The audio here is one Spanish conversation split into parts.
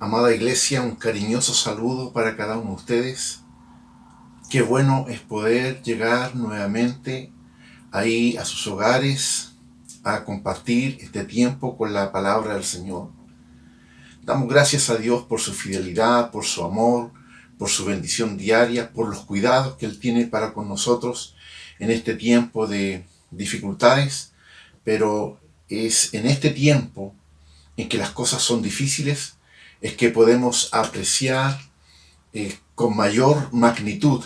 Amada iglesia, un cariñoso saludo para cada uno de ustedes. Qué bueno es poder llegar nuevamente ahí a sus hogares a compartir este tiempo con la palabra del Señor. Damos gracias a Dios por su fidelidad, por su amor, por su bendición diaria, por los cuidados que Él tiene para con nosotros en este tiempo de dificultades, pero es en este tiempo en que las cosas son difíciles, es que podemos apreciar con mayor magnitud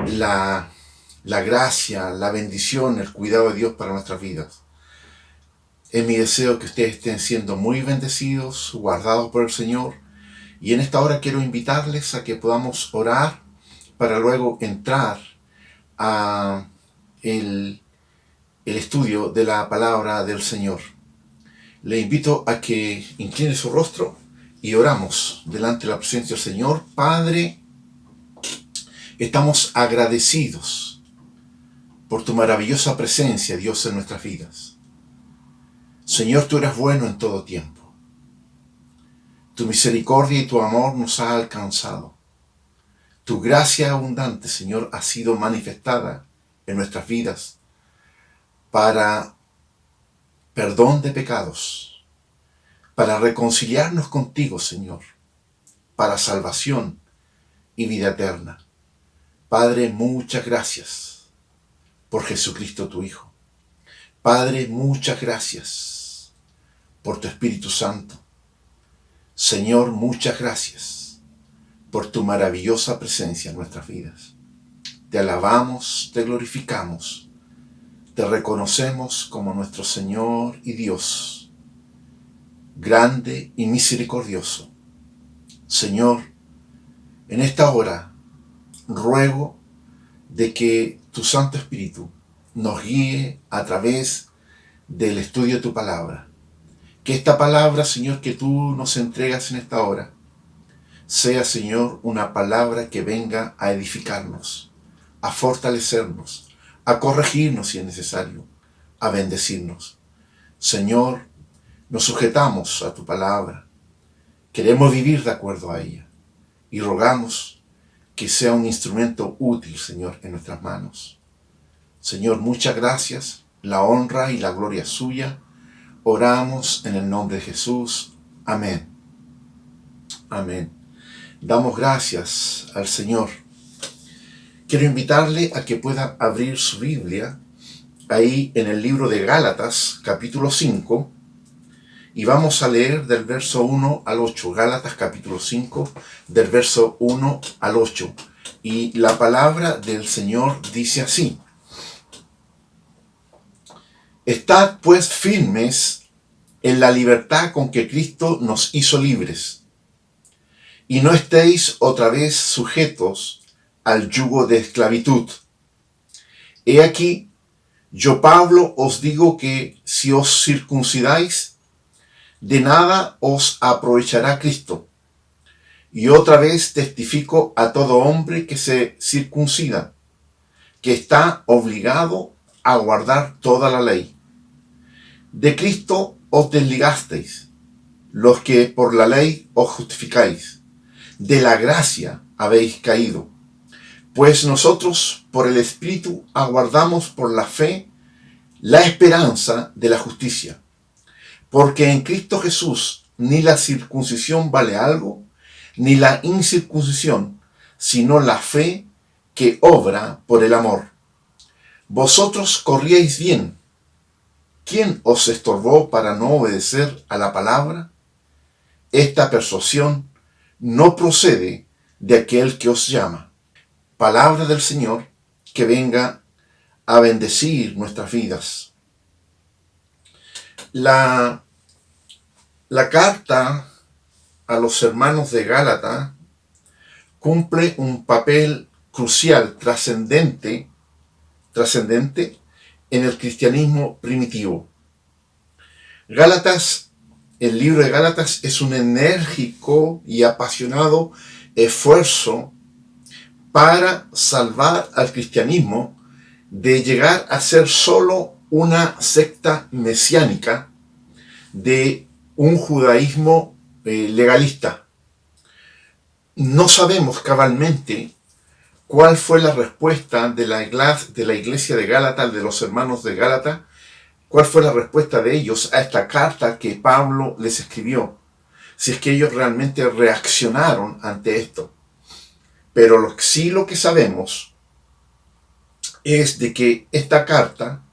la, la gracia, la bendición, el cuidado de Dios para nuestras vidas. Es mi deseo que ustedes estén siendo muy bendecidos, guardados por el Señor. Y en esta hora quiero invitarles a que podamos orar para luego entrar a el estudio de la palabra del Señor. Le invito a que incline su rostro y oramos delante de la presencia del Señor. Padre, estamos agradecidos por tu maravillosa presencia, Dios, en nuestras vidas. Señor, tú eres bueno en todo tiempo. Tu misericordia y tu amor nos ha alcanzado. Tu gracia abundante, Señor, ha sido manifestada en nuestras vidas para perdón de pecados, para reconciliarnos contigo, Señor, para salvación y vida eterna. Padre, muchas gracias por Jesucristo tu Hijo. Padre, muchas gracias por tu Espíritu Santo. Señor, muchas gracias por tu maravillosa presencia en nuestras vidas. Te alabamos, te glorificamos, te reconocemos como nuestro Señor y Dios, grande y misericordioso. Señor, en esta hora ruego de que tu Santo Espíritu nos guíe a través del estudio de tu palabra. Que esta palabra, Señor, que tú nos entregas en esta hora, sea, Señor, una palabra que venga a edificarnos, a fortalecernos, a corregirnos si es necesario, a bendecirnos. Señor, nos sujetamos a tu palabra. Queremos vivir de acuerdo a ella y rogamos que sea un instrumento útil, Señor, en nuestras manos. Señor, muchas gracias. La honra y la gloria es suya. Oramos en el nombre de Jesús. Amén. Amén. Damos gracias al Señor. Quiero invitarle a que pueda abrir su Biblia ahí en el libro de Gálatas, capítulo 5, y vamos a leer del verso 1 al 8. Gálatas, capítulo 5, del verso 1 al 8. Y la palabra del Señor dice así: Estad pues firmes en la libertad con que Cristo nos hizo libres, y no estéis otra vez sujetos al yugo de esclavitud. He aquí, yo Pablo os digo que si os circuncidáis, de nada os aprovechará Cristo. Y otra vez testifico a todo hombre que se circuncida, que está obligado a guardar toda la ley. De Cristo os desligasteis, los que por la ley os justificáis. De la gracia habéis caído. Pues nosotros por el Espíritu aguardamos por la fe la esperanza de la justicia. Porque en Cristo Jesús ni la circuncisión vale algo, ni la incircuncisión, sino la fe que obra por el amor. Vosotros corríais bien. ¿Quién os estorbó para no obedecer a la palabra? Esta persuasión no procede de aquel que os llama. Palabra del Señor que venga a bendecir nuestras vidas. La carta a los hermanos de Gálatas cumple un papel crucial, trascendente en el cristianismo primitivo. El libro de Gálatas es un enérgico y apasionado esfuerzo para salvar al cristianismo de llegar a ser solo una secta mesiánica de un judaísmo legalista. no sabemos cabalmente cuál fue la respuesta de la iglesia de Gálatas, de los hermanos de Gálatas, cuál fue la respuesta de ellos a esta carta que Pablo les escribió, si es que ellos realmente reaccionaron ante esto. Pero sí lo que sabemos es de que esta carta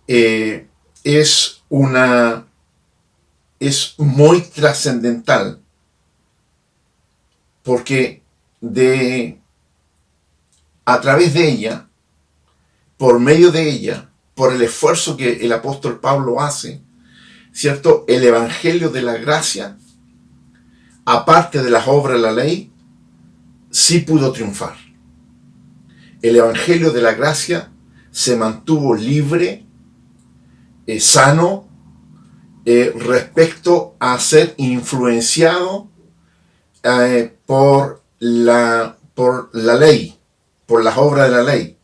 es muy trascendental, porque a través de ella, por medio de ella, por el esfuerzo que el apóstol Pablo hace, ¿cierto? El evangelio de la gracia, aparte de las obras de la ley, sí pudo triunfar. El evangelio de la gracia se mantuvo libre, sano, respecto a ser influenciado por la ley, por las obras de la ley.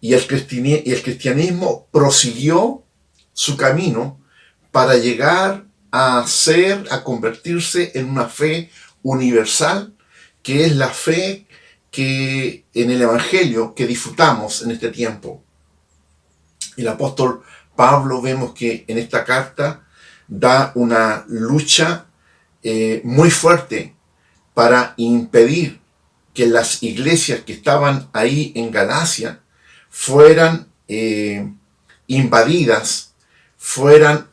Y el cristianismo prosiguió su camino para llegar a convertirse en una fe universal, que es la fe que en el Evangelio que disfrutamos en este tiempo. El apóstol Pablo, vemos que en esta carta da una lucha muy fuerte para impedir que las iglesias que estaban ahí en Galacia fueran invadidas, fueran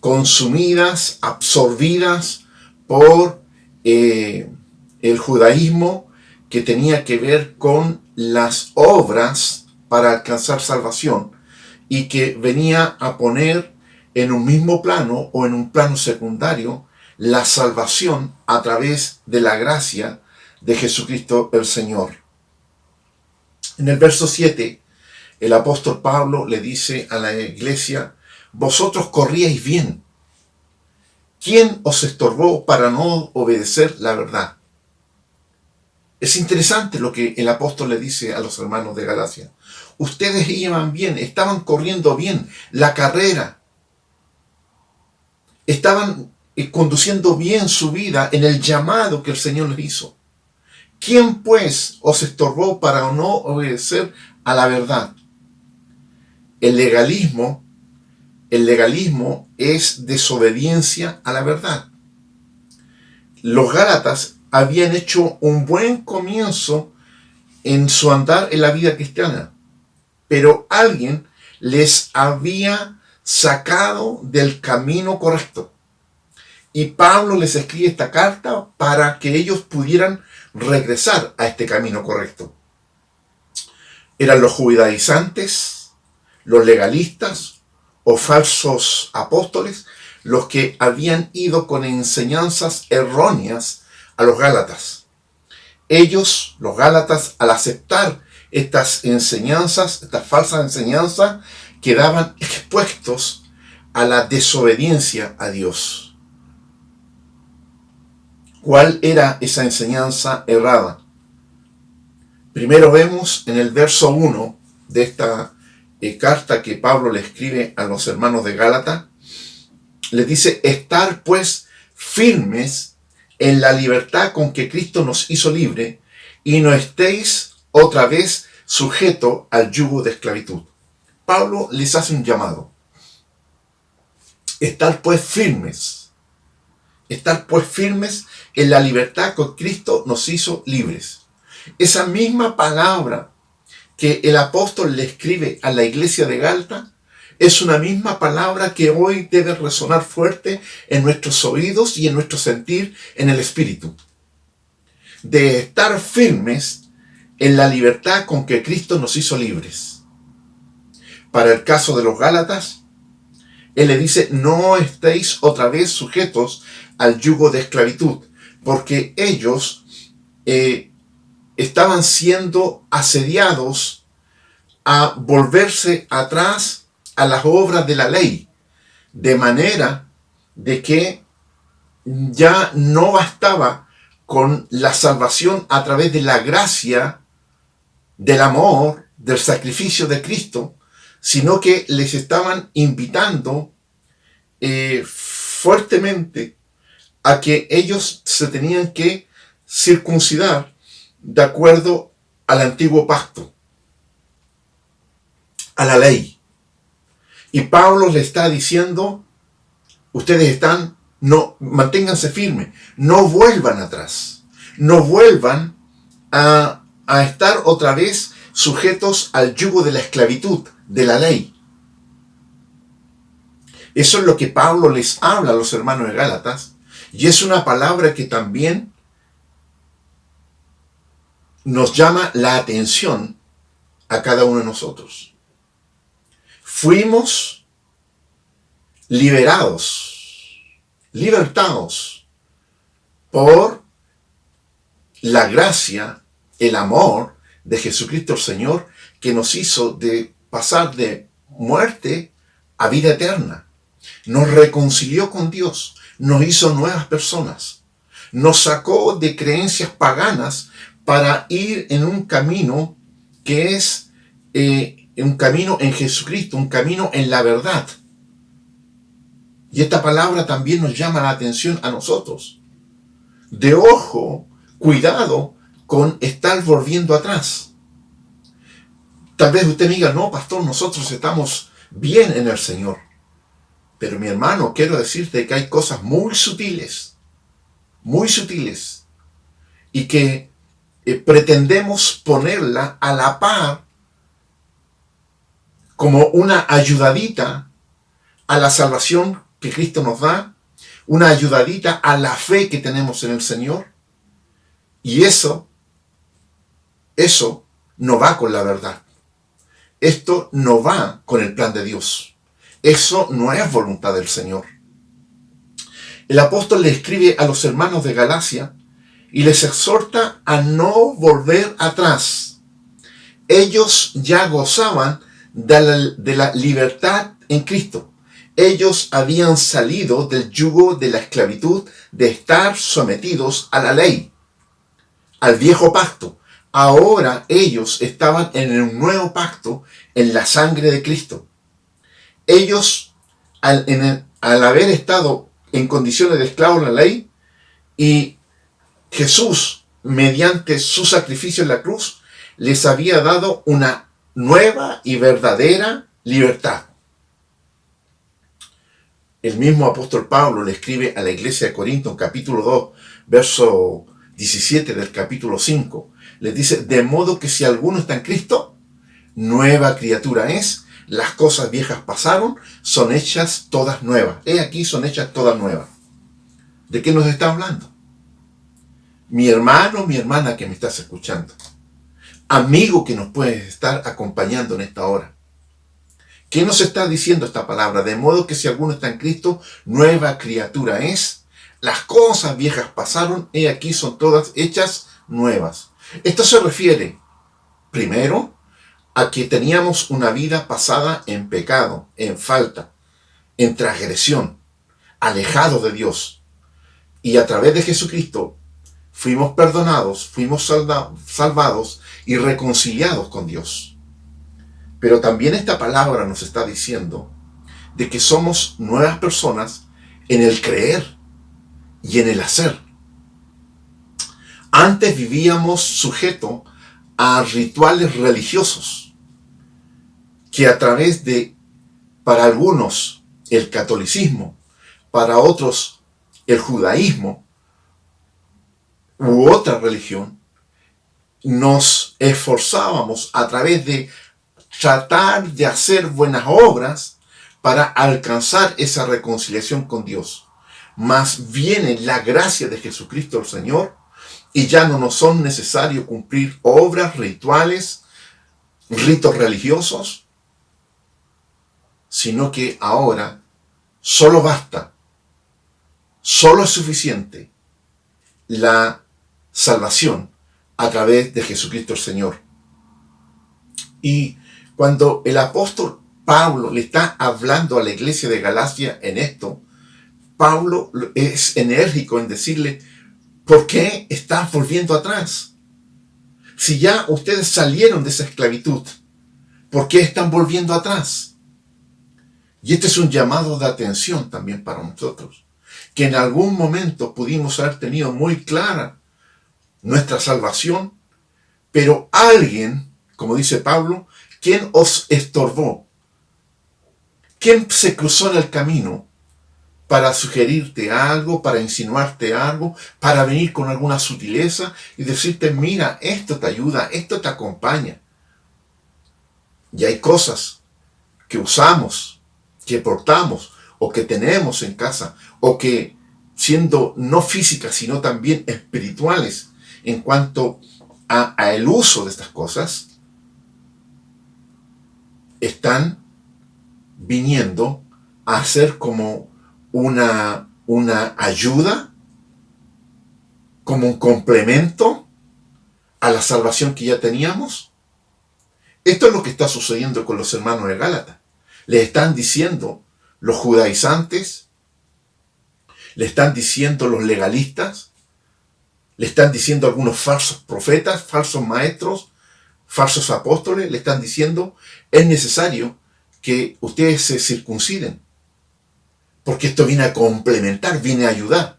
consumidas, absorbidas por el judaísmo, que tenía que ver con las obras para alcanzar salvación, y que venía a poner en un mismo plano o en un plano secundario la salvación a través de la gracia de Jesucristo el Señor. En el verso 7, el apóstol Pablo le dice a la iglesia: vosotros corríais bien. ¿Quién os estorbó para no obedecer la verdad? Es interesante lo que el apóstol le dice a los hermanos de Galacia. Ustedes iban bien, estaban corriendo bien la carrera, estaban conduciendo bien su vida en el llamado que el Señor les hizo. ¿Quién pues os estorbó para no obedecer a la verdad? El legalismo es desobediencia a la verdad. Los Gálatas habían hecho un buen comienzo en su andar en la vida cristiana, pero alguien les había sacado del camino correcto. Y Pablo les escribe esta carta para que ellos pudieran regresar a este camino correcto. Eran los judaizantes, los legalistas o falsos apóstoles los que habían ido con enseñanzas erróneas a los Gálatas. Ellos, los Gálatas, al aceptar estas enseñanzas, estas falsas enseñanzas, quedaban expuestos a la desobediencia a Dios. ¿Cuál era esa enseñanza errada? Primero vemos en el verso 1 de esta carta que Pablo le escribe a los hermanos de Gálatas, les dice: estar pues firmes en la libertad con que Cristo nos hizo libre, y no estéis otra vez sujetos al yugo de esclavitud. Pablo les hace un llamado. Estar pues firmes en la libertad con que Cristo nos hizo libres. Esa misma palabra que el apóstol le escribe a la iglesia de Gálatas es una misma palabra que hoy debe resonar fuerte en nuestros oídos y en nuestro sentir en el espíritu. De estar firmes en la libertad con que Cristo nos hizo libres. Para el caso de los Gálatas, él le dice: no estéis otra vez sujetos al yugo de esclavitud, porque ellos estaban siendo asediados a volverse atrás a las obras de la ley, de manera de que ya no bastaba con la salvación a través de la gracia, del amor, del sacrificio de Cristo, sino que les estaban invitando fuertemente a que ellos se tenían que circuncidar de acuerdo al antiguo pacto, a la ley. Y Pablo le está diciendo, ustedes no, manténganse firmes, no vuelvan atrás, no vuelvan a estar otra vez sujetos al yugo de la esclavitud, de la ley. Eso es lo que Pablo les habla a los hermanos de Gálatas, y es una palabra que también nos llama la atención a cada uno de nosotros. Fuimos libertados por la gracia, el amor de Jesucristo el Señor, que nos hizo de pasar de muerte a vida eterna. Nos reconcilió con Dios, nos hizo nuevas personas, nos sacó de creencias paganas para ir en un camino que es un camino en Jesucristo, un camino en la verdad. Y esta palabra también nos llama la atención a nosotros. De ojo, cuidado con estar volviendo atrás. Tal vez usted me diga, no, pastor, nosotros estamos bien en el Señor. Pero mi hermano, quiero decirte que hay cosas muy sutiles, y que pretendemos ponerla a la par como una ayudadita a la salvación que Cristo nos da, una ayudadita a la fe que tenemos en el Señor. Y eso no va con la verdad. Esto no va con el plan de Dios. Eso no es voluntad del Señor. El apóstol le escribe a los hermanos de Galacia y les exhorta a no volver atrás. Ellos ya gozaban de la libertad en Cristo. Ellos habían salido del yugo de la esclavitud, de estar sometidos a la ley, al viejo pacto. Ahora ellos estaban en un nuevo pacto en la sangre de Cristo. Ellos, al haber estado en condiciones de esclavos en la ley, y Jesús, mediante su sacrificio en la cruz, les había dado una nueva y verdadera libertad. El mismo apóstol Pablo le escribe a la iglesia de Corinto en capítulo 2, verso 17 del capítulo 5. Les dice, de modo que si alguno está en Cristo, nueva criatura es, las cosas viejas pasaron, son hechas todas nuevas. He aquí, son hechas todas nuevas. ¿De qué nos está hablando? Mi hermano, mi hermana que me estás escuchando, amigo que nos puedes estar acompañando en esta hora. ¿Qué nos está diciendo esta palabra? De modo que si alguno está en Cristo, nueva criatura es. Las cosas viejas pasaron, he aquí son todas hechas nuevas. Esto se refiere, primero, a que teníamos una vida pasada en pecado, en falta, en transgresión, alejados de Dios. Y a través de Jesucristo fuimos perdonados, fuimos salvados y reconciliados con Dios. Pero también esta palabra nos está diciendo de que somos nuevas personas en el creer y en el hacer. Antes vivíamos sujetos a rituales religiosos que a través de, para algunos, el catolicismo, para otros, el judaísmo u otra religión, nos esforzábamos a través de tratar de hacer buenas obras para alcanzar esa reconciliación con Dios. Mas viene la gracia de Jesucristo el Señor y ya no nos son necesarios cumplir obras, rituales, ritos religiosos, sino que ahora solo basta, solo es suficiente la salvación a través de Jesucristo el Señor. Y cuando el apóstol Pablo le está hablando a la iglesia de Galacia en esto, Pablo es enérgico en decirle, ¿por qué están volviendo atrás? Si ya ustedes salieron de esa esclavitud, ¿por qué están volviendo atrás? Y este es un llamado de atención también para nosotros. que en algún momento pudimos haber tenido muy clara nuestra salvación, pero alguien, como dice Pablo, ¿quién os estorbó? ¿Quién se cruzó en el camino para sugerirte algo, para insinuarte algo, para venir con alguna sutileza y decirte, mira, esto te ayuda, esto te acompaña? Y hay cosas que usamos, que portamos, o que tenemos en casa, o que siendo no físicas, sino también espirituales, en cuanto a el uso de estas cosas, están viniendo a ser como una ayuda, como un complemento a la salvación que ya teníamos. Esto es lo que está sucediendo con los hermanos de Gálatas. Les están diciendo los judaizantes, le están diciendo los legalistas, le están diciendo algunos falsos profetas, falsos maestros, falsos apóstoles, le están diciendo, es necesario que ustedes se circunciden, porque esto viene a complementar, viene a ayudar.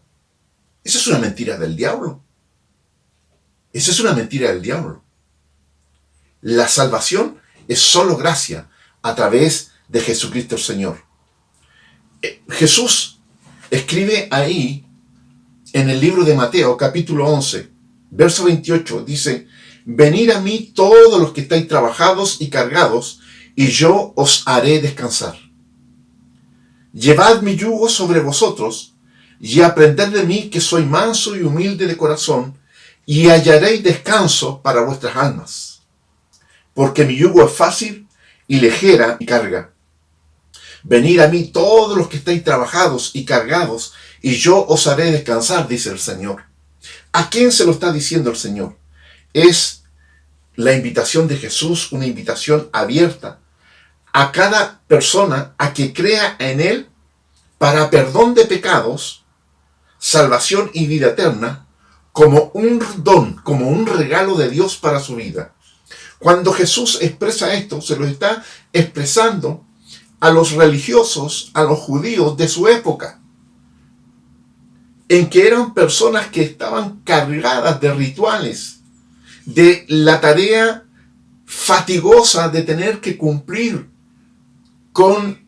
Esa es una mentira del diablo. Esa es una mentira del diablo. La salvación es solo gracia a través de Jesucristo el Señor. Jesús escribe ahí en el libro de Mateo, capítulo 11, verso 28, dice, venid a mí todos los que estáis trabajados y cargados, y yo os haré descansar. Llevad mi yugo sobre vosotros, y aprended de mí que soy manso y humilde de corazón, y hallaréis descanso para vuestras almas. Porque mi yugo es fácil y ligera mi carga. Venid a mí todos los que estáis trabajados y cargados, y yo os haré descansar, dice el Señor. ¿A quién se lo está diciendo el Señor? Es la invitación de Jesús, una invitación abierta a cada persona a que crea en Él para perdón de pecados, salvación y vida eterna, como un don, como un regalo de Dios para su vida. Cuando Jesús expresa esto, se lo está expresando a los religiosos, a los judíos de su época, en que eran personas que estaban cargadas de rituales, de la tarea fatigosa de tener que cumplir con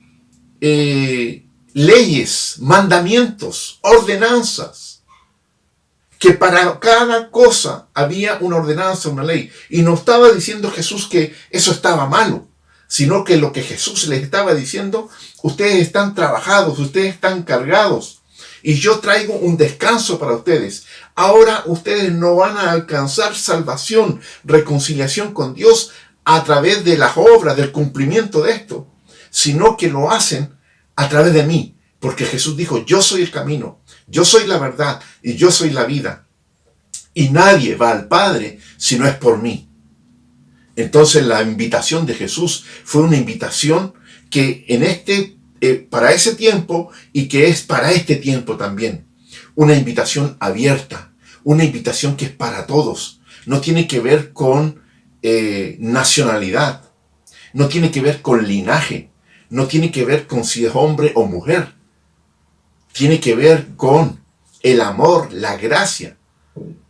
leyes, mandamientos, ordenanzas, que para cada cosa había una ordenanza, una ley. Y no estaba diciendo Jesús que eso estaba malo, sino que lo que Jesús les estaba diciendo, ustedes están trabajados, ustedes están cargados, y yo traigo un descanso para ustedes. Ahora ustedes no van a alcanzar salvación, reconciliación con Dios a través de las obras, del cumplimiento de esto, sino que lo hacen a través de mí, porque Jesús dijo, yo soy el camino, yo soy la verdad y yo soy la vida, y nadie va al Padre si no es por mí. Entonces la invitación de Jesús fue una invitación que para ese tiempo y que es para este tiempo también. Una invitación abierta, una invitación que es para todos. No tiene que ver con nacionalidad, no tiene que ver con linaje, no tiene que ver con si es hombre o mujer. Tiene que ver con el amor, la gracia,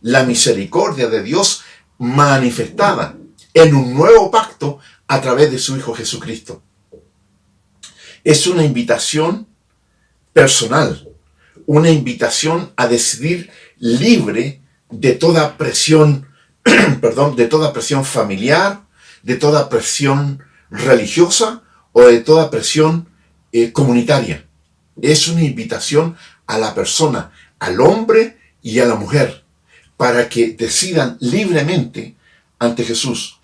la misericordia de Dios manifestada en un nuevo pacto a través de su Hijo Jesucristo. Es una invitación personal, una invitación a decidir libre de toda presión, de toda presión familiar, de toda presión religiosa o de toda presión comunitaria. Es una invitación a la persona, al hombre y a la mujer, para que decidan libremente ante Jesús.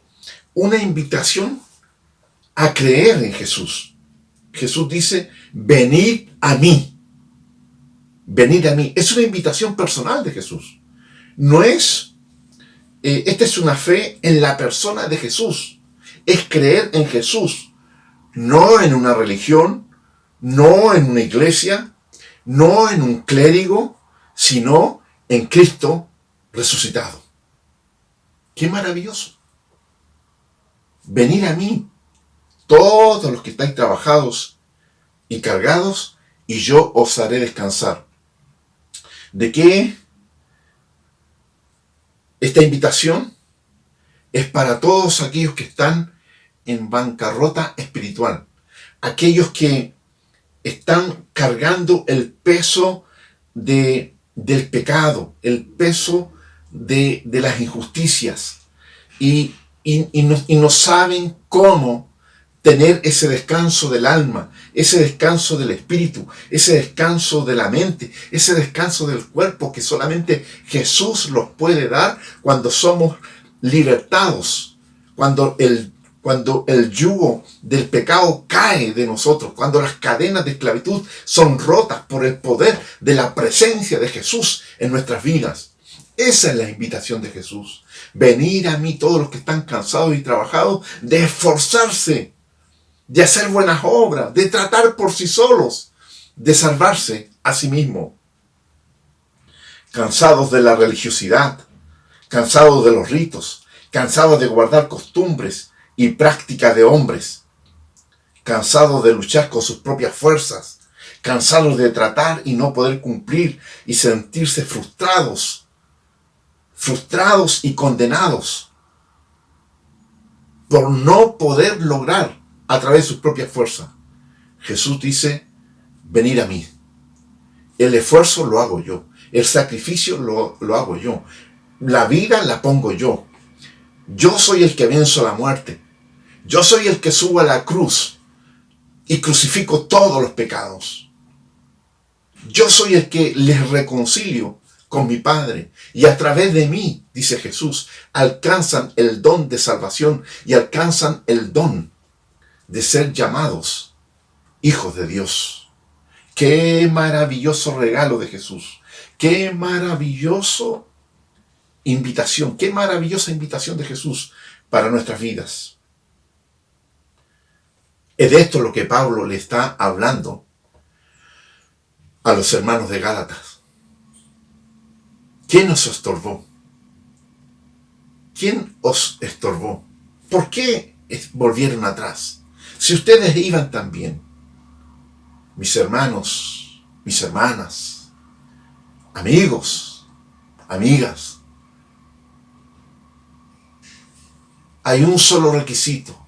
Una invitación a creer en Jesús. Jesús dice, venid a mí. Venid a mí. Es una invitación personal de Jesús. No es, esta es una fe en la persona de Jesús. Es creer en Jesús. No en una religión, no en una iglesia, no en un clérigo, sino en Cristo resucitado. ¡Qué maravilloso! Venid a mí, todos los que estáis trabajados y cargados, y yo os haré descansar. ¿De qué esta invitación? Es para todos aquellos que están en bancarrota espiritual, aquellos que están cargando el peso del pecado, el peso de las injusticias y no saben cómo tener ese descanso del alma, ese descanso del espíritu, ese descanso de la mente, ese descanso del cuerpo que solamente Jesús los puede dar cuando somos libertados, cuando el yugo del pecado cae de nosotros, cuando las cadenas de esclavitud son rotas por el poder de la presencia de Jesús en nuestras vidas. Esa es la invitación de Jesús. Venir a mí todos los que están cansados y trabajados, de esforzarse, de hacer buenas obras, de tratar por sí solos, de salvarse a sí mismo. Cansados de la religiosidad, cansados de los ritos, cansados de guardar costumbres y prácticas de hombres, cansados de luchar con sus propias fuerzas, cansados de tratar y no poder cumplir y sentirse frustrados y condenados por no poder lograr a través de sus propias fuerzas. Jesús dice, venid a mí. El esfuerzo lo hago yo. El sacrificio lo hago yo. La vida la pongo yo. Yo soy el que venzo la muerte. Yo soy el que subo a la cruz y crucifico todos los pecados. Yo soy el que les reconcilio con mi Padre. Y a través de mí, dice Jesús, alcanzan el don de salvación y alcanzan el don de ser llamados hijos de Dios. Qué maravilloso regalo de Jesús. Qué maravillosa invitación de Jesús para nuestras vidas. Es de esto lo que Pablo le está hablando a los hermanos de Gálatas. ¿Quién os estorbó? ¿Quién os estorbó? ¿Por qué volvieron atrás? Si ustedes iban tan bien, mis hermanos, mis hermanas, amigos, amigas, hay un solo requisito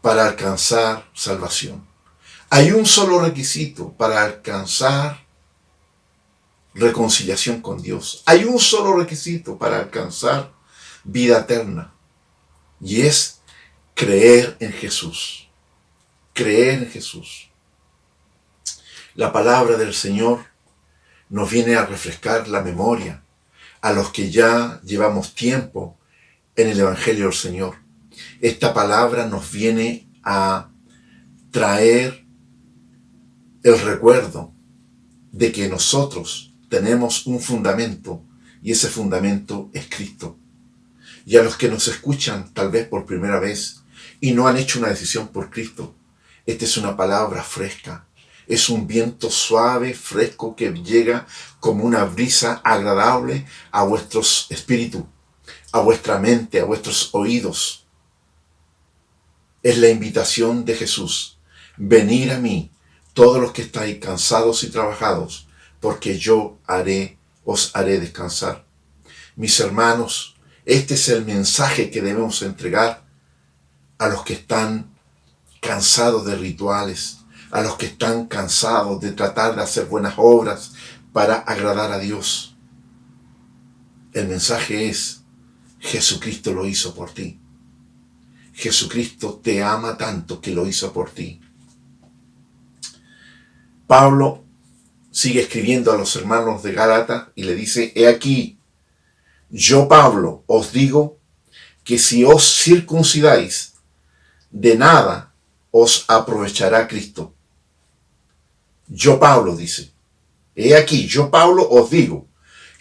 para alcanzar salvación. Hay un solo requisito para alcanzar reconciliación con Dios. Hay un solo requisito para alcanzar vida eterna. Y es creer en Jesús. Creer en Jesús. La palabra del Señor nos viene a refrescar la memoria a los que ya llevamos tiempo en el Evangelio del Señor. Esta palabra nos viene a traer el recuerdo de que nosotros tenemos un fundamento y ese fundamento es Cristo. Y a los que nos escuchan tal vez por primera vez y no han hecho una decisión por Cristo, esta es una palabra fresca. Es un viento suave, fresco, que llega como una brisa agradable a vuestros espíritus, a vuestra mente, a vuestros oídos. Es la invitación de Jesús. Venid a mí, todos los que estáis cansados y trabajados, porque yo os haré descansar. Mis hermanos, este es el mensaje que debemos entregar a los que están cansados de rituales, a los que están cansados de tratar de hacer buenas obras para agradar a Dios. El mensaje es, Jesucristo lo hizo por ti. Jesucristo te ama tanto que lo hizo por ti. Pablo sigue escribiendo a los hermanos de Gálatas y le dice, he aquí, yo Pablo os digo que si os circuncidáis, de nada os aprovechará Cristo. Yo Pablo dice, he aquí, yo Pablo os digo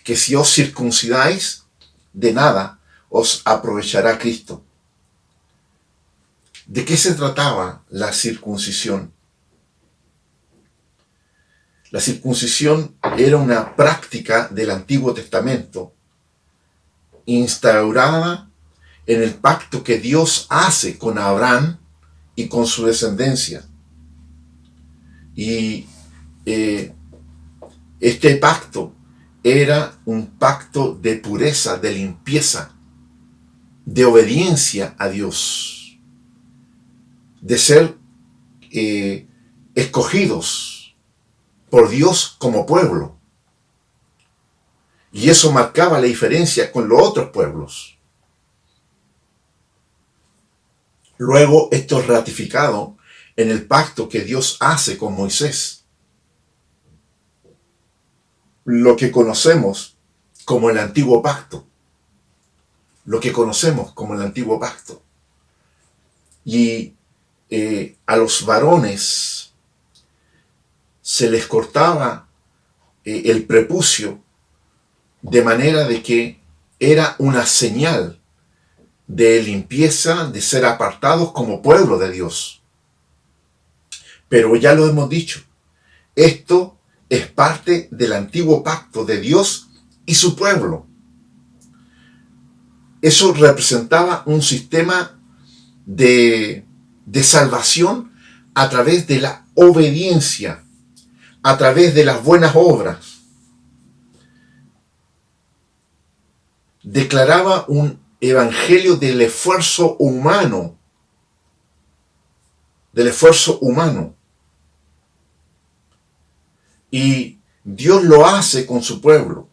que si os circuncidáis, de nada os aprovechará Cristo. ¿De qué se trataba la circuncisión? La circuncisión era una práctica del Antiguo Testamento instaurada en el pacto que Dios hace con Abraham y con su descendencia. Y Este pacto era un pacto de pureza, de limpieza, de obediencia a Dios, de ser escogidos por Dios como pueblo. Y eso marcaba la diferencia con los otros pueblos. Luego esto es ratificado en el pacto que Dios hace con Moisés. Lo que conocemos como el antiguo pacto. Lo que conocemos como el antiguo pacto. Y a los varones se les cortaba el prepucio de manera de que era una señal de limpieza, de ser apartados como pueblo de Dios. Pero ya lo hemos dicho, esto es parte del antiguo pacto de Dios y su pueblo. Eso representaba un sistema de salvación a través de la obediencia, a través de las buenas obras. Declaraba un evangelio del esfuerzo humano, Y Dios lo hace con su pueblo.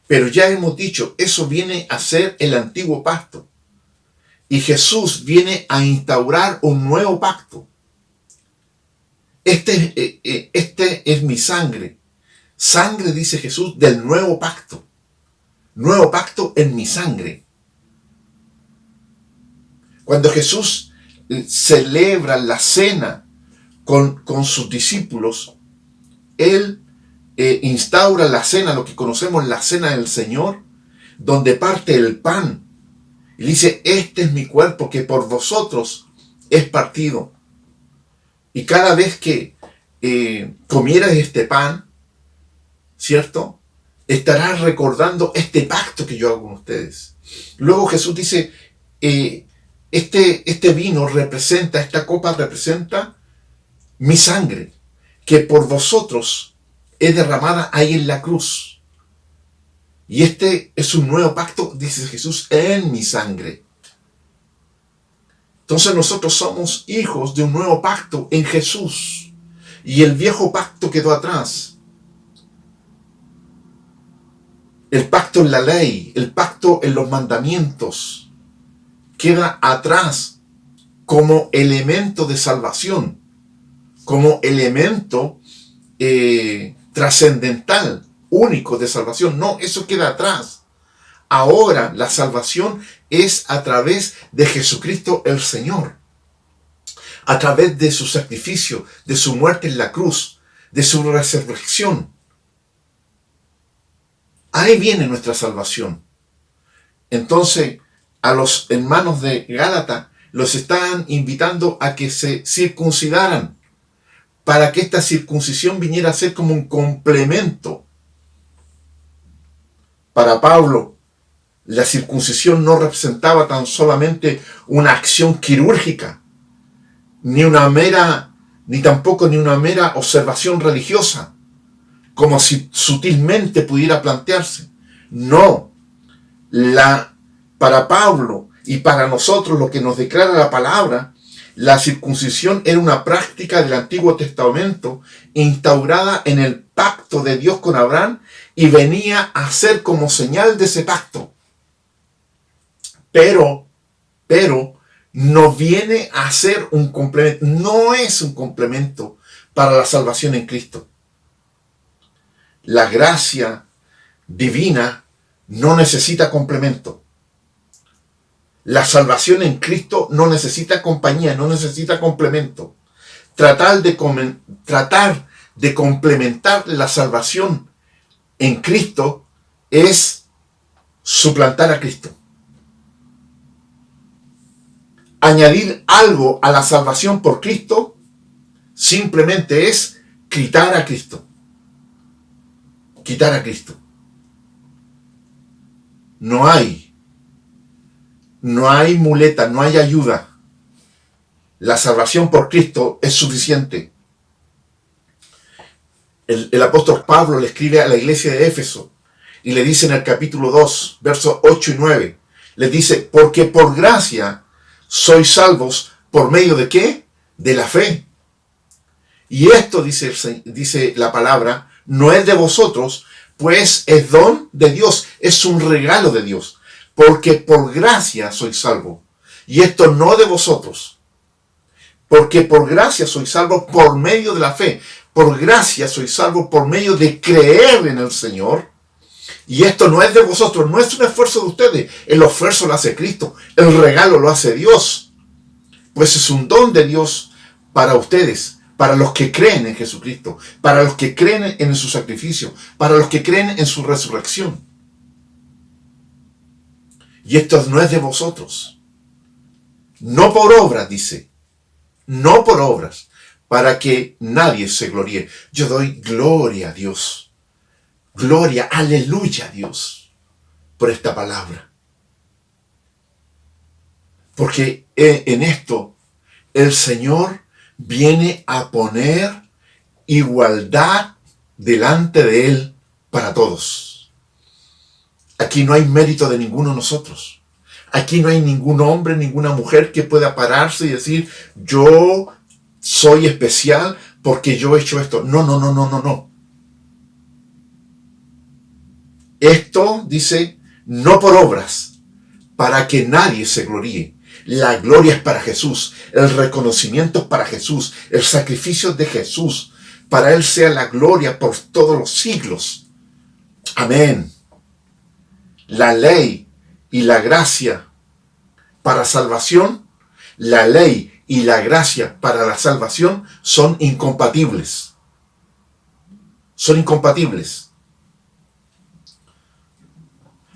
Pero ya hemos dicho, eso viene a ser el antiguo pacto. Y Jesús viene a instaurar un nuevo pacto. Este es mi sangre. Sangre, dice Jesús, del nuevo pacto. Nuevo pacto en mi sangre. Cuando Jesús celebra la cena con sus discípulos, Él instaura la cena, lo que conocemos la cena del Señor, donde parte el pan. Y dice, este es mi cuerpo que por vosotros es partido. Y cada vez que comieras este pan, ¿cierto? Estarás recordando este pacto que yo hago con ustedes. Luego Jesús dice, este vino representa, esta copa representa mi sangre, que por vosotros es derramada ahí en la cruz. Y este es un nuevo pacto, dice Jesús, en mi sangre. Entonces nosotros somos hijos de un nuevo pacto en Jesús. Y el viejo pacto quedó atrás. El pacto en la ley, el pacto en los mandamientos, queda atrás como elemento de salvación, como elemento trascendental, único de salvación. No, eso queda atrás. Ahora la salvación es a través de Jesucristo el Señor, a través de su sacrificio, de su muerte en la cruz, de su resurrección. Ahí viene nuestra salvación. Entonces, a los hermanos de Gálata los estaban invitando a que se circuncidaran, para que esta circuncisión viniera a ser como un complemento. Para Pablo, la circuncisión no representaba tan solamente una acción quirúrgica, ni una mera observación religiosa, como si sutilmente pudiera plantearse. No, para Pablo y para nosotros lo que nos declara la palabra, la circuncisión era una práctica del Antiguo Testamento instaurada en el pacto de Dios con Abraham y venía a ser como señal de ese pacto. Pero no viene a ser un complemento, no es un complemento para la salvación en Cristo. La gracia divina no necesita complemento. La salvación en Cristo no necesita compañía, no necesita complemento. Tratar de complementar la salvación en Cristo es suplantar a Cristo. Añadir algo a la salvación por Cristo simplemente es quitar a Cristo. Quitar a Cristo. No hay muleta, no hay ayuda. La salvación por Cristo es suficiente. El apóstol Pablo le escribe a la iglesia de Éfeso y le dice en el capítulo 2, versos 8 y 9, le dice, porque por gracia sois salvos, ¿por medio de qué? De la fe. Y esto, dice la palabra, no es de vosotros, pues es don de Dios, es un regalo de Dios, porque por gracia sois salvos. Y esto no de vosotros, porque por gracia sois salvos por medio de la fe. Por gracia sois salvos por medio de creer en el Señor. Y esto no es de vosotros, no es un esfuerzo de ustedes. El esfuerzo lo hace Cristo, el regalo lo hace Dios. Pues es un don de Dios para ustedes, para los que creen en Jesucristo, para los que creen en su sacrificio, para los que creen en su resurrección. Y esto no es de vosotros. No por obras, dice. No por obras, para que nadie se gloríe. Yo doy gloria a Dios. Gloria, aleluya a Dios por esta palabra. Porque en esto el Señor viene a poner igualdad delante de Él para todos. Aquí no hay mérito de ninguno de nosotros. Aquí no hay ningún hombre, ninguna mujer que pueda pararse y decir, yo soy especial porque yo he hecho esto. No, no, no, no, no, no. Esto, dice, no por obras, para que nadie se gloríe. La gloria es para Jesús, el reconocimiento es para Jesús, el sacrificio de Jesús. Para Él sea la gloria por todos los siglos. Amén. La ley y la gracia para salvación, la ley y la gracia para la salvación son incompatibles. Son incompatibles.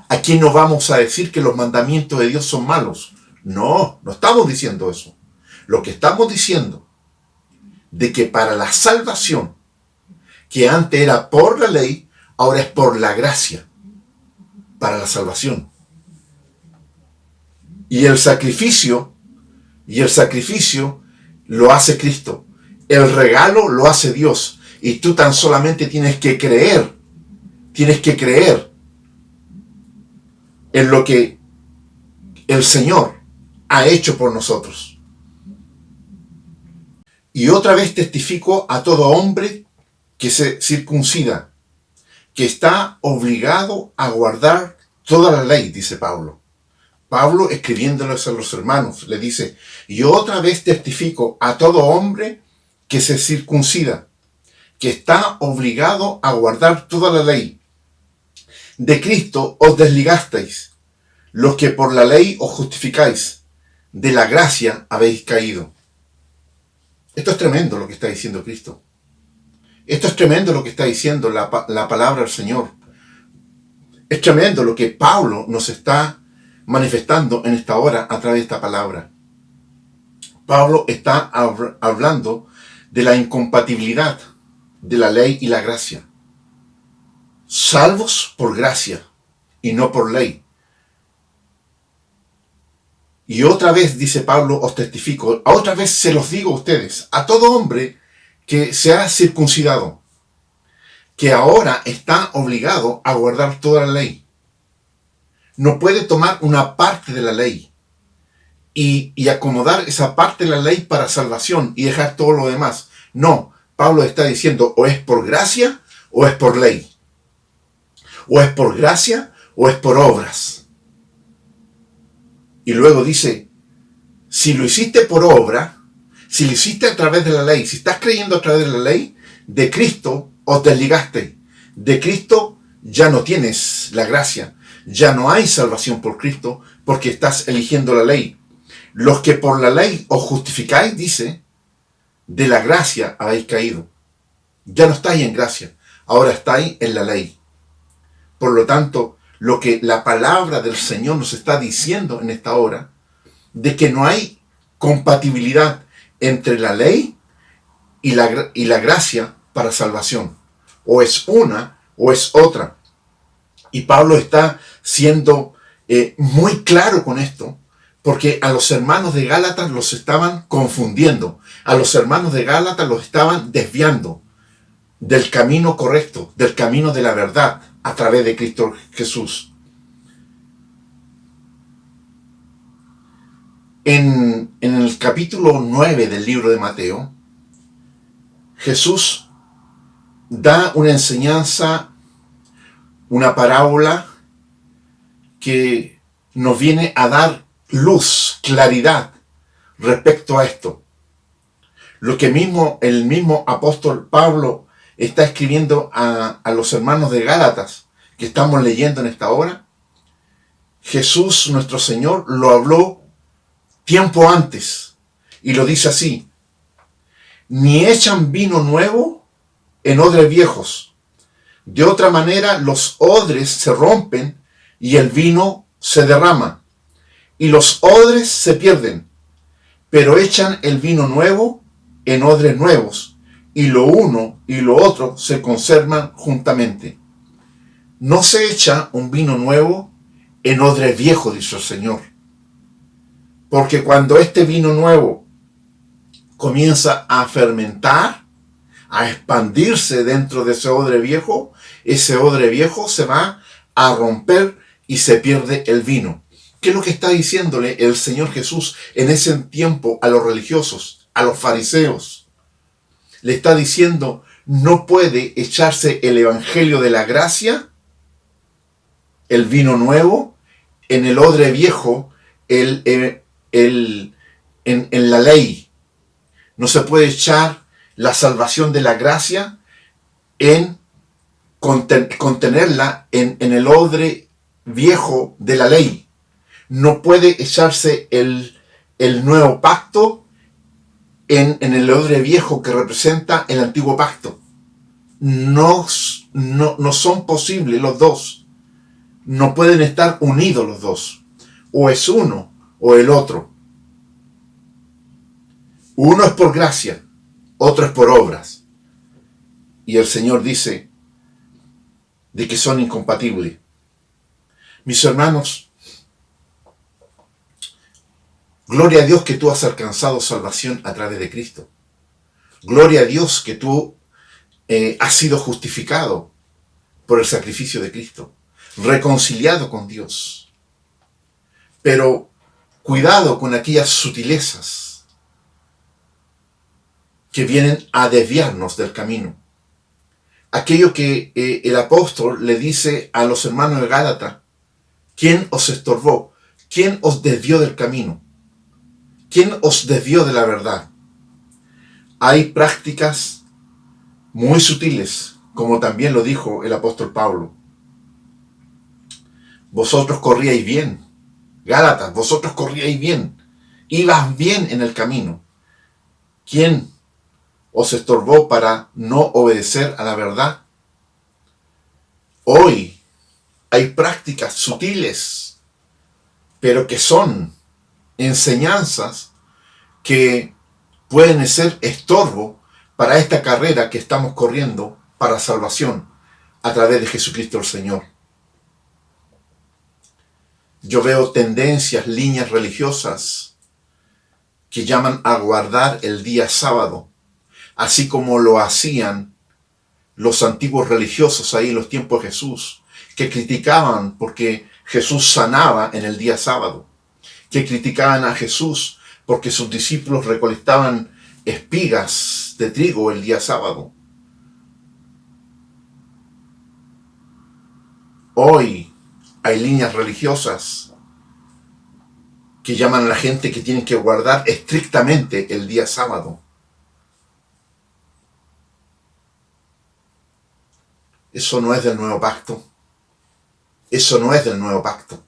Aquí no vamos a decir que los mandamientos de Dios son malos. No, no estamos diciendo eso. Lo que estamos diciendo de que para la salvación, que antes era por la ley, ahora es por la gracia, para la salvación. Y el sacrificio lo hace Cristo. El regalo lo hace Dios. Y tú tan solamente tienes que creer en lo que el Señor ha hecho por nosotros. Y otra vez testifico a todo hombre que se circuncida, que está obligado a guardar toda la ley, dice Pablo. Pablo, escribiéndoles a los hermanos, le dice, y otra vez testifico a todo hombre que se circuncida, que está obligado a guardar toda la ley. De Cristo os desligasteis, los que por la ley os justificáis, de la gracia habéis caído. Esto es tremendo lo que está diciendo Cristo. Esto es tremendo lo que está diciendo la palabra del Señor. Es tremendo lo que Pablo nos está manifestando en esta hora a través de esta palabra. Pablo está hablando de la incompatibilidad de la ley y la gracia. Salvos por gracia y no por ley. Y otra vez, dice Pablo, os testifico, otra vez se los digo a ustedes, a todo hombre que se ha circuncidado, que ahora está obligado a guardar toda la ley. No puede tomar una parte de la ley y acomodar esa parte de la ley para salvación y dejar todo lo demás. No, Pablo está diciendo o es por gracia o es por ley. O es por gracia o es por obras. Y luego dice, si lo hiciste por obra, si lo hiciste a través de la ley, si estás creyendo a través de la ley, de Cristo os desligaste. De Cristo ya no tienes la gracia. Ya no hay salvación por Cristo porque estás eligiendo la ley. Los que por la ley os justificáis, dice, de la gracia habéis caído. Ya no estáis en gracia, ahora estáis en la ley. Por lo tanto, lo que la palabra del Señor nos está diciendo en esta hora, de que no hay compatibilidad entre la ley y la gracia para salvación. O es una o es otra. Y Pablo está siendo muy claro con esto, porque a los hermanos de Gálatas los estaban confundiendo. A los hermanos de Gálatas los estaban desviando. del camino correcto, del camino de la verdad, a través de Cristo Jesús. En el capítulo 9 del libro de Mateo, Jesús da una enseñanza, una parábola que nos viene a dar luz, claridad respecto a esto. Lo que el mismo apóstol Pablo está escribiendo a los hermanos de Gálatas que estamos leyendo en esta hora, Jesús nuestro Señor lo habló tiempo antes y lo dice así: ni echan vino nuevo en odres viejos. De otra manera los odres se rompen y el vino se derrama y los odres se pierden. Pero echan el vino nuevo en odres nuevos y lo uno y lo otro se conservan juntamente. No se echa un vino nuevo en odres viejos, dice el Señor. Porque cuando este vino nuevo comienza a fermentar, a expandirse dentro de ese odre viejo se va a romper y se pierde el vino. ¿Qué es lo que está diciéndole el Señor Jesús en ese tiempo a los religiosos, a los fariseos? Le está diciendo: no puede echarse el evangelio de la gracia, el vino nuevo, en el odre viejo, en la ley. No se puede echar la salvación de la gracia en contenerla en el odre viejo de la ley. No puede echarse el nuevo pacto en el odre viejo que representa el antiguo pacto. No son posibles los dos. No pueden estar unidos los dos. O es uno o el otro. Uno es por gracia, otro es por obras. Y el Señor dice de que son incompatibles. Mis hermanos, gloria a Dios que tú has alcanzado salvación a través de Cristo. Gloria a Dios que tú has sido justificado por el sacrificio de Cristo, reconciliado con Dios. Pero cuidado con aquellas sutilezas que vienen a desviarnos del camino. Aquello que el apóstol le dice a los hermanos de Gálatas: ¿quién os estorbó? ¿Quién os desvió del camino? ¿Quién os desvió de la verdad? Hay prácticas muy sutiles, como también lo dijo el apóstol Pablo. Vosotros corríais bien, Gálatas, vosotros corríais bien, ibas bien en el camino. ¿Quién os estorbó para no obedecer a la verdad? Hoy hay prácticas sutiles, pero que son enseñanzas que pueden ser estorbo para esta carrera que estamos corriendo para salvación a través de Jesucristo el Señor. Yo veo tendencias, líneas religiosas que llaman a guardar el día sábado, así como lo hacían los antiguos religiosos ahí en los tiempos de Jesús, que criticaban porque Jesús sanaba en el día sábado, que criticaban a Jesús porque sus discípulos recolectaban espigas de trigo el día sábado. Hoy hay líneas religiosas que llaman a la gente que tienen que guardar estrictamente el día sábado. Eso no es del nuevo pacto. Eso no es del nuevo pacto.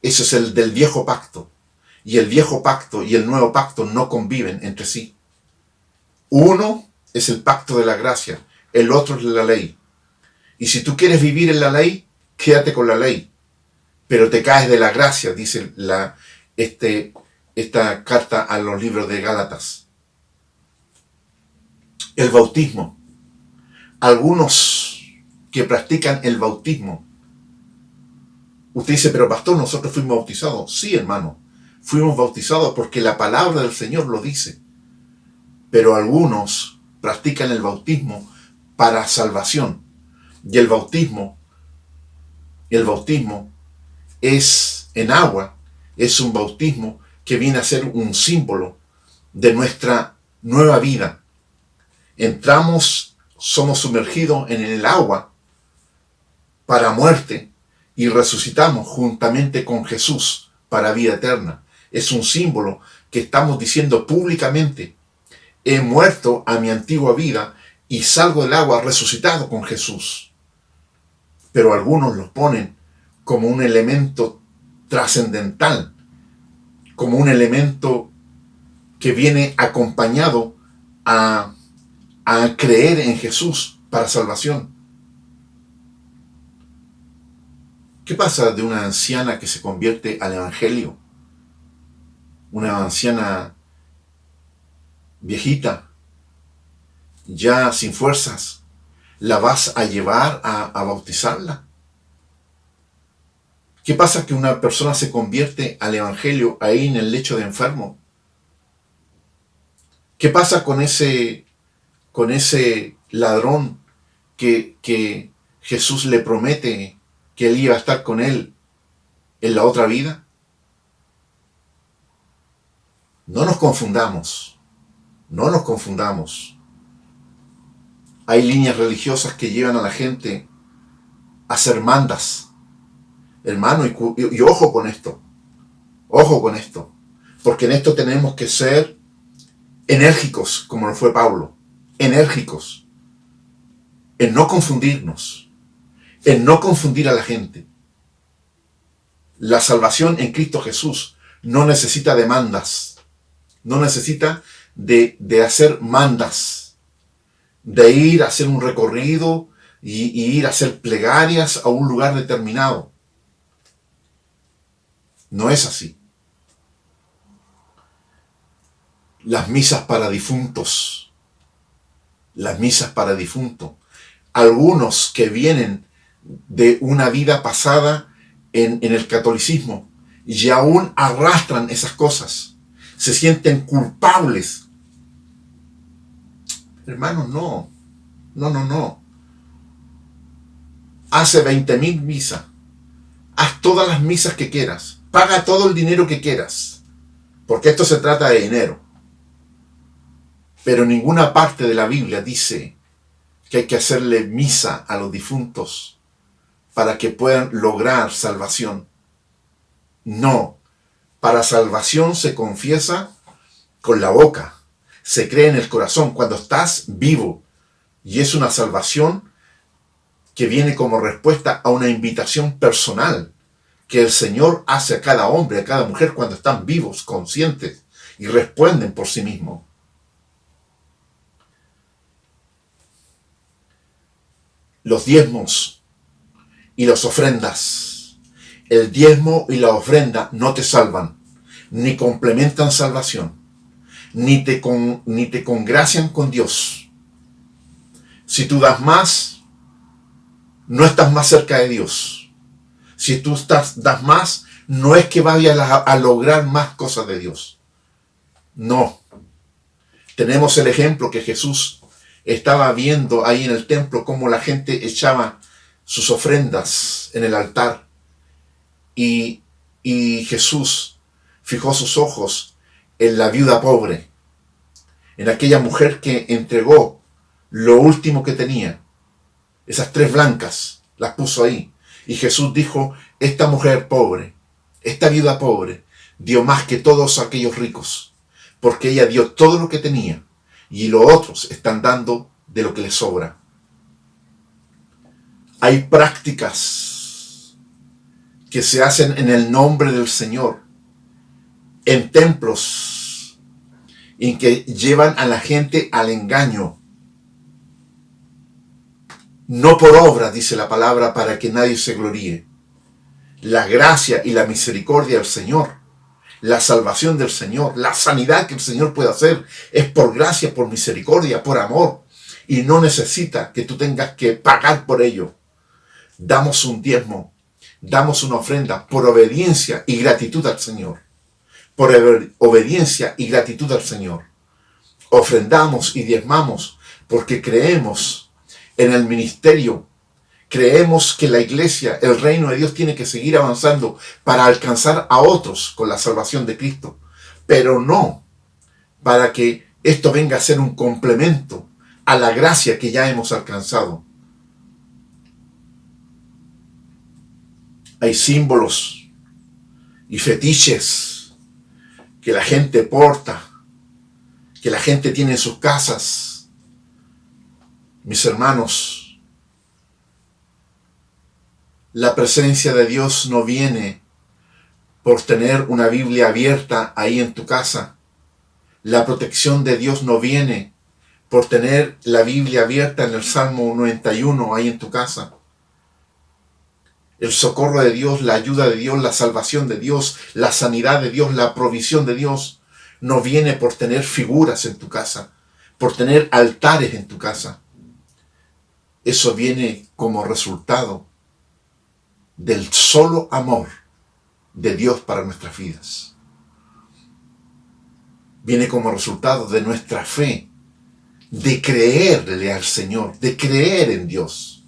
Eso es el del viejo pacto. Y el viejo pacto y el nuevo pacto no conviven entre sí. Uno es el pacto de la gracia, el otro es la ley. Y si tú quieres vivir en la ley, quédate con la ley. Pero te caes de la gracia, dice esta carta a los libros de Gálatas. El bautismo. Algunos que practican el bautismo. Usted dice: pero pastor, nosotros fuimos bautizados. Sí, hermano, fuimos bautizados porque la palabra del Señor lo dice. Pero algunos practican el bautismo para salvación. Y el bautismo es en agua, es un bautismo que viene a ser un símbolo de nuestra nueva vida. Entramos, somos sumergidos en el agua para muerte y resucitamos juntamente con Jesús para vida eterna. Es un símbolo que estamos diciendo públicamente: he muerto a mi antigua vida y salgo del agua resucitado con Jesús. Pero algunos los ponen como un elemento trascendental, como un elemento que viene acompañado a creer en Jesús para salvación. ¿Qué pasa de una anciana que se convierte al Evangelio? Una anciana viejita, ya sin fuerzas, ¿la vas a llevar a bautizarla? ¿Qué pasa que una persona se convierte al Evangelio ahí en el lecho de enfermo? ¿Qué pasa con ese ladrón que Jesús le promete que él iba a estar con él en la otra vida? No nos confundamos, no nos confundamos. Hay líneas religiosas que llevan a la gente a hacer mandas. Hermano, y ojo con esto, porque en esto tenemos que ser enérgicos, como lo fue Pablo, enérgicos, en no confundirnos, en no confundir a la gente. La salvación en Cristo Jesús no necesita demandas, no necesita de hacer mandas, de ir a hacer un recorrido y ir a hacer plegarias a un lugar determinado. No es así. Las misas para difuntos. Algunos que vienen de una vida pasada en el catolicismo y aún arrastran esas cosas. Se sienten culpables. Hermanos, no. Hace 20.000 misas. Haz todas las misas que quieras. Paga todo el dinero que quieras. Porque esto se trata de dinero. Pero ninguna parte de la Biblia dice que hay que hacerle misa a los difuntos para que puedan lograr salvación. No. Para salvación se confiesa con la boca. Se cree en el corazón cuando estás vivo. Y es una salvación que viene como respuesta a una invitación personal que el Señor hace a cada hombre, a cada mujer cuando están vivos, conscientes y responden por sí mismos. Los diezmos y las ofrendas. El diezmo y la ofrenda no te salvan, ni complementan salvación, ni te congracian con Dios. Si tú das más, no estás más cerca de Dios. Si tú das más, no es que vayas a lograr más cosas de Dios. No. Tenemos el ejemplo que Jesús estaba viendo ahí en el templo cómo la gente echaba sus ofrendas en el altar. Y Jesús fijó sus ojos en la viuda pobre, en aquella mujer que entregó lo último que tenía. Esas 3 blancas las puso ahí. Y Jesús dijo: esta mujer pobre, esta viuda pobre, dio más que todos aquellos ricos, porque ella dio todo lo que tenía, y los otros están dando de lo que les sobra. Hay prácticas que se hacen en el nombre del Señor, en templos, en que llevan a la gente al engaño. No por obra, dice la palabra, para que nadie se gloríe. La gracia y la misericordia del Señor, la salvación del Señor, la sanidad que el Señor puede hacer, es por gracia, por misericordia, por amor. Y no necesita que tú tengas que pagar por ello. Damos un diezmo, damos una ofrenda por obediencia y gratitud al Señor. Por obediencia y gratitud al Señor. Ofrendamos y diezmamos porque creemos en el ministerio. Creemos que la iglesia, el reino de Dios, tiene que seguir avanzando para alcanzar a otros con la salvación de Cristo, pero no para que esto venga a ser un complemento a la gracia que ya hemos alcanzado. Hay símbolos y fetiches que la gente porta, que la gente tiene en sus casas. Mis hermanos, la presencia de Dios no viene por tener una Biblia abierta ahí en tu casa. La protección de Dios no viene por tener la Biblia abierta en el Salmo 91 ahí en tu casa. El socorro de Dios, la ayuda de Dios, la salvación de Dios, la sanidad de Dios, la provisión de Dios, no viene por tener figuras en tu casa, por tener altares en tu casa. Eso viene como resultado del solo amor de Dios para nuestras vidas. Viene como resultado de nuestra fe, de creerle al Señor, de creer en Dios.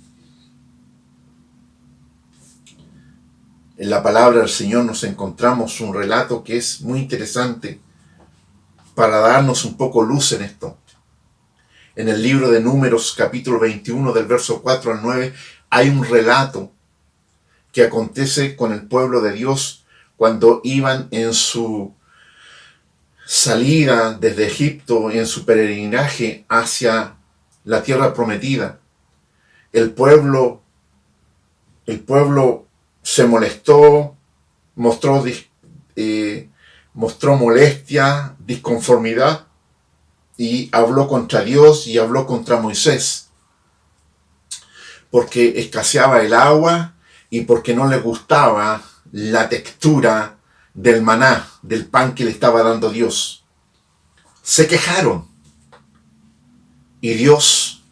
En la palabra del Señor nos encontramos un relato que es muy interesante para darnos un poco luz en esto. En el libro de Números, capítulo 21, del verso 4 al 9, hay un relato que acontece con el pueblo de Dios cuando iban en su salida desde Egipto, en su peregrinaje hacia la tierra prometida. El pueblo se molestó, mostró molestia, disconformidad, y habló contra Dios y habló contra Moisés, porque escaseaba el agua y porque no le gustaba la textura del maná, del pan que le estaba dando Dios. Se quejaron y Dios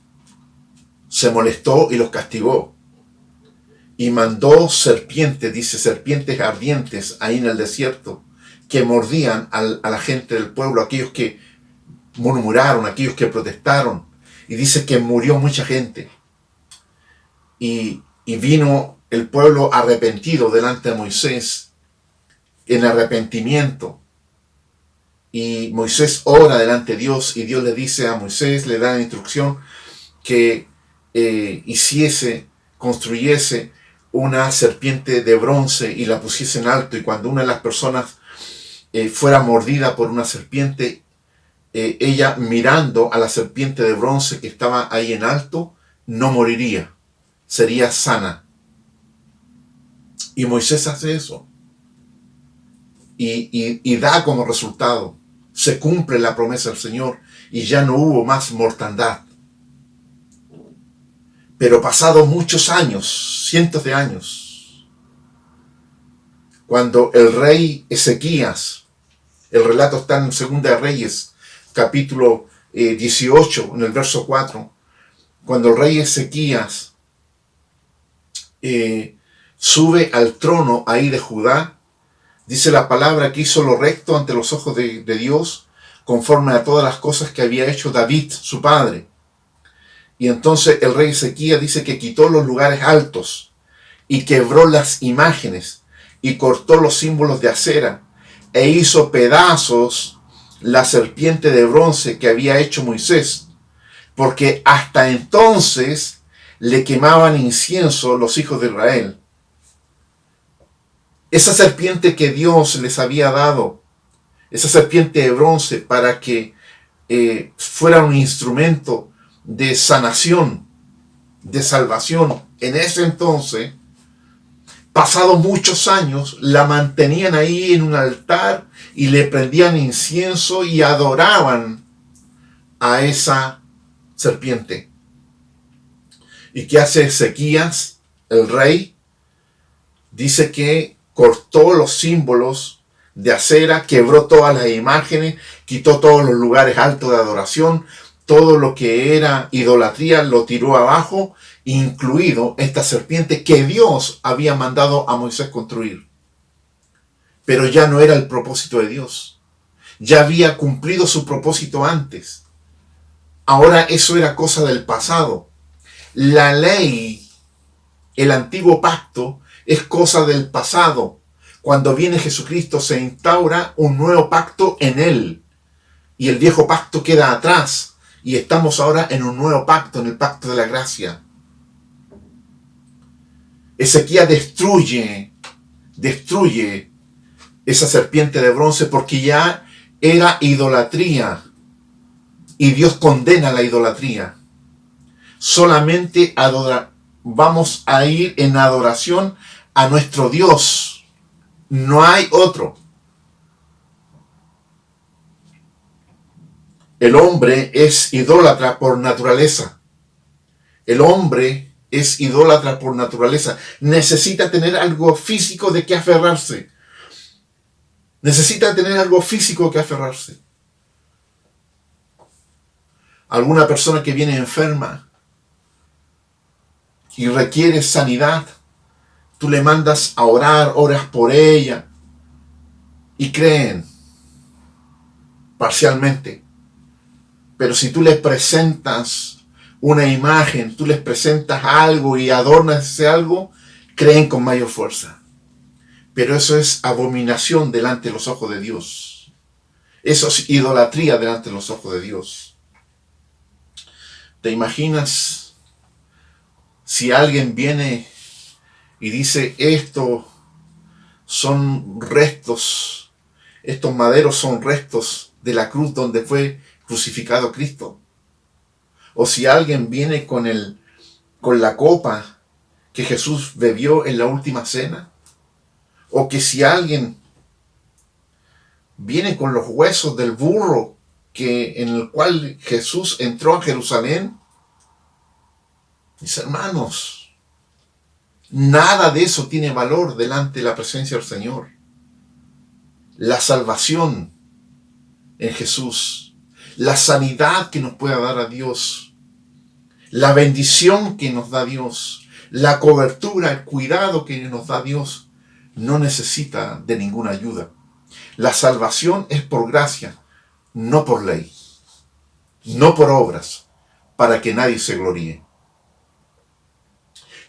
se molestó y los castigó. Y mandó serpientes, dice, serpientes ardientes ahí en el desierto, que mordían a la gente del pueblo, aquellos que murmuraron, aquellos que protestaron. Y dice que murió mucha gente. Y vino el pueblo arrepentido delante de Moisés, en arrepentimiento. Y Moisés ora delante de Dios, y Dios le dice a Moisés, le da la instrucción que construyese una serpiente de bronce y la pusiese en alto, y cuando una de las personas fuera mordida por una serpiente, ella mirando a la serpiente de bronce que estaba ahí en alto, no moriría, sería sana. Y Moisés hace eso. Y da como resultado, se cumple la promesa del Señor, y ya no hubo más mortandad. Pero pasados muchos años, cientos de años, cuando el rey Ezequías, el relato está en 2 de Reyes, capítulo 18, en el verso 4, cuando el rey Ezequías sube al trono ahí de Judá, dice la palabra que hizo lo recto ante los ojos de Dios, conforme a todas las cosas que había hecho David, su padre. Y entonces el rey Ezequías dice que quitó los lugares altos y quebró las imágenes y cortó los símbolos de acera e hizo pedazos la serpiente de bronce que había hecho Moisés, porque hasta entonces le quemaban incienso los hijos de Israel. Esa serpiente que Dios les había dado, esa serpiente de bronce, para que fuera un instrumento de sanación, de salvación, en ese entonces, pasados muchos años, la mantenían ahí en un altar y le prendían incienso y adoraban a esa serpiente. ¿Y qué hace Ezequías, el rey? Dice que cortó los símbolos de acera, quebró todas las imágenes, quitó todos los lugares altos de adoración, todo lo que era idolatría lo tiró abajo, incluido esta serpiente que Dios había mandado a Moisés construir. Pero ya no era el propósito de Dios. Ya había cumplido su propósito antes. Ahora eso era cosa del pasado. La ley, el antiguo pacto, es cosa del pasado. Cuando viene Jesucristo se instaura un nuevo pacto en Él. Y el viejo pacto queda atrás. Y estamos ahora en un nuevo pacto, en el pacto de la gracia. Ezequías destruye esa serpiente de bronce porque ya era idolatría. Y Dios condena la idolatría. Solamente vamos a ir en adoración a nuestro Dios. No hay otro. El hombre es idólatra por naturaleza. El hombre es idólatra por naturaleza. Necesita tener algo físico de que aferrarse. Necesita tener algo físico que aferrarse. Alguna persona que viene enferma y requiere sanidad, tú le mandas a orar, oras por ella y creen parcialmente. Pero si tú les presentas una imagen, tú les presentas algo y adornas ese algo, creen con mayor fuerza. Pero eso es abominación delante de los ojos de Dios. Eso es idolatría delante de los ojos de Dios. ¿Te imaginas si alguien viene y dice, estos son restos, estos maderos son restos de la cruz donde fue crucificado Cristo? O si alguien viene con la copa que Jesús bebió en la última cena, o que si alguien viene con los huesos del burro en el cual Jesús entró a Jerusalén, mis hermanos, nada de eso tiene valor delante de la presencia del Señor. La salvación en Jesús, la sanidad que nos pueda dar a Dios, la bendición que nos da Dios, la cobertura, el cuidado que nos da Dios, no necesita de ninguna ayuda. La salvación es por gracia, no por ley, no por obras, para que nadie se gloríe.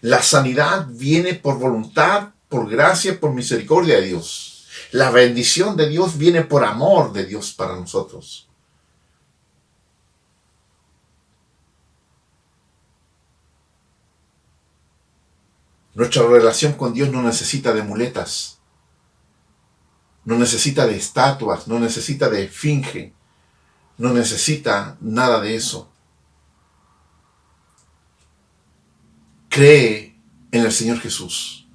La sanidad viene por voluntad, por gracia, por misericordia de Dios. La bendición de Dios viene por amor de Dios para nosotros. Nuestra relación con Dios no necesita de muletas, no necesita de estatuas, no necesita de esfinge, no necesita nada de eso. Cree en el Señor Jesús.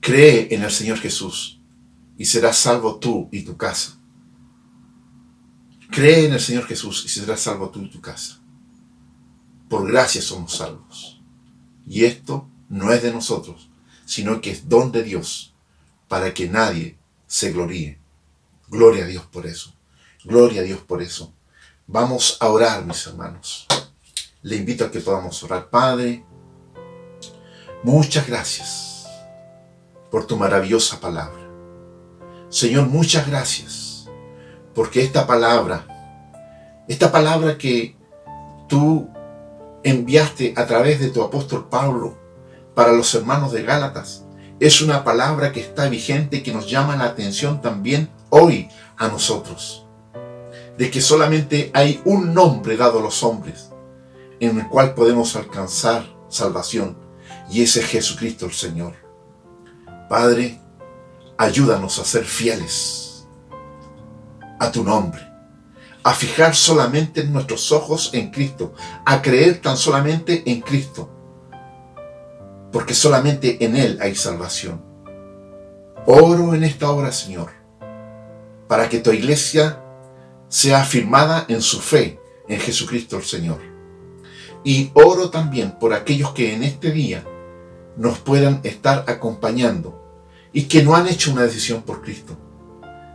Cree en el Señor Jesús y serás salvo tú y tu casa. Cree en el Señor Jesús y serás salvo tú y tu casa. Por gracia somos salvos. Y esto no es de nosotros, sino que es don de Dios, para que nadie se gloríe. Gloria a Dios por eso. Gloria a Dios por eso. Vamos a orar, mis hermanos. Le invito a que podamos orar. Padre, muchas gracias por tu maravillosa palabra. Señor, muchas gracias porque esta palabra que tú enviaste a través de tu apóstol Pablo para los hermanos de Gálatas, es una palabra que está vigente y que nos llama la atención también hoy a nosotros. De que solamente hay un nombre dado a los hombres en el cual podemos alcanzar salvación, y ese es Jesucristo el Señor. Padre, ayúdanos a ser fieles a tu nombre, a fijar solamente nuestros ojos en Cristo, a creer tan solamente en Cristo, porque solamente en Él hay salvación. Oro en esta hora, Señor, para que tu iglesia sea afirmada en su fe en Jesucristo el Señor. Y oro también por aquellos que en este día nos puedan estar acompañando y que no han hecho una decisión por Cristo.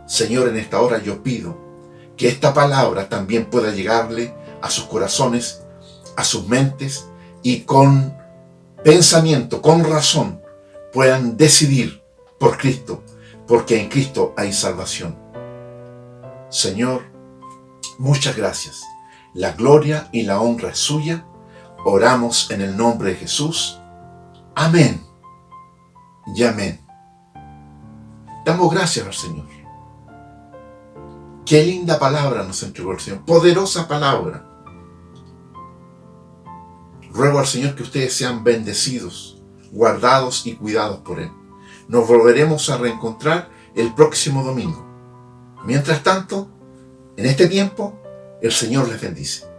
Señor, en esta hora yo pido que esta palabra también pueda llegarle a sus corazones, a sus mentes, y con pensamiento, con razón, puedan decidir por Cristo, porque en Cristo hay salvación. Señor, muchas gracias. La gloria y la honra es suya, Oramos en el nombre de Jesús. Amén y amén. Damos gracias al Señor. Qué linda palabra nos entregó el Señor. Poderosa palabra. Ruego al Señor que ustedes sean bendecidos, guardados y cuidados por Él. Nos volveremos a reencontrar el próximo domingo. Mientras tanto, en este tiempo, el Señor les bendice.